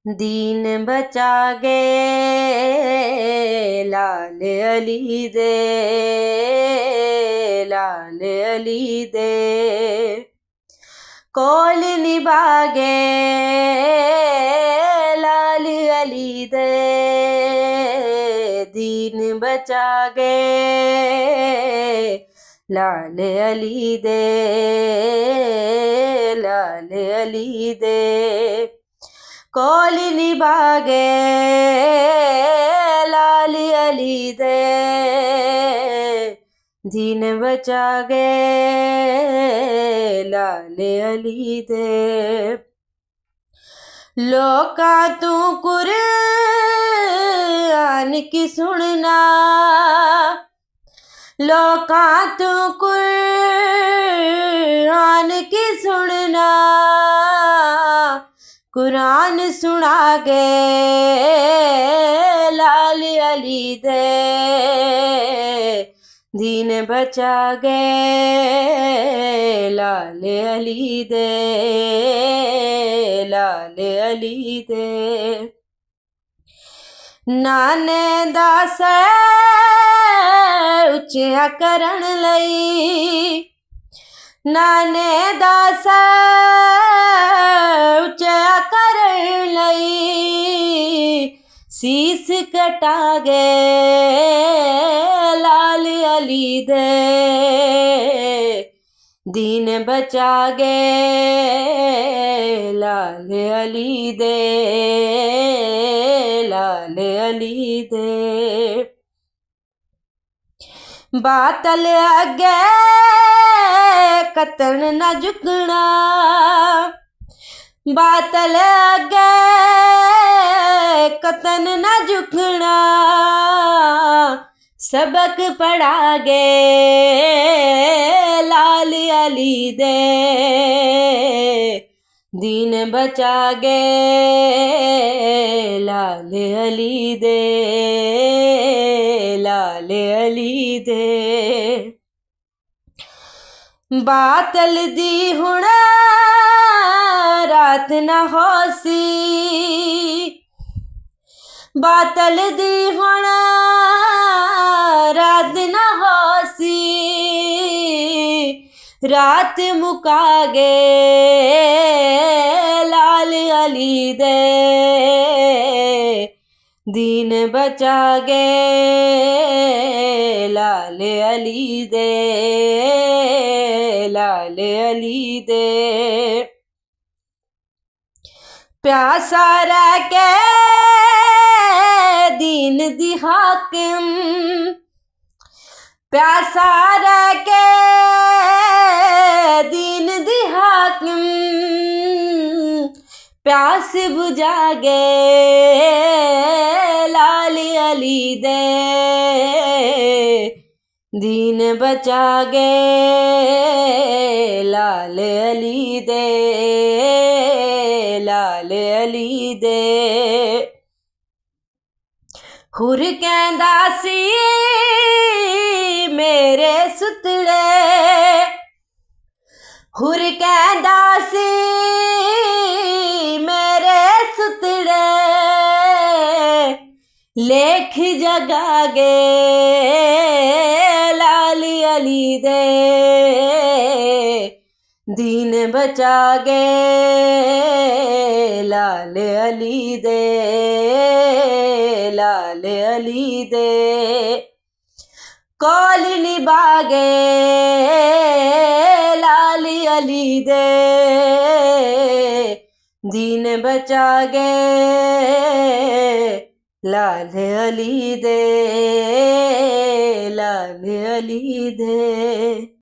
दीन बचा गे लाल अली दे, लाल अली दे कोल निभागे लाल अली दे, दीन बचा गे लाल अली दे, लाल अली दे कोल निभागे लाल अली दे, दीन बचा गे लाल अली दे। लोका तू कुरान की सुनना, लोका तू कुरान की सुनना, कुरान सुना गे लाल अली दे, दीन बचा गे लाल अली दे, लाल अली दे नाने दा सर उच्चा करन लई, नाने दा सर उच्चा करन लई सीस कटा गे लाल अली दे, दीन बचा गे लाल अली दे, लाल अली दे बातल अगे कतन न झुकना, बातल अगे कतन न झुकना, सबक पढ़ा गे लाल अली दे, दीन बचा गे लाल अली दे, लाल अली दे बातल दी हुण रात न होसी, बातल दी हुण रात न होसी, रात मुका गे लाल अली दे, दीन बचा गे लाल अली दे, लाल अली दे प्यासा रह के दीन दी हाकिम, प्यासा रह के दीन दी हाकिम, प्यास बुझा गे लाल अली दे, दीन बचा गे लाल अली दे, लाल अली दे हुर कहंदा सी मेरे सुतड़े, हुर कहंदा सी मेरे सुतड़े, लेख जगा गे लाल अली दे, दीन बचा गे लाल अली दे, लाल अली दे कोल निभा गे लाल अली दे, दीन बचा गे लाल अली दे, लाल अली दे।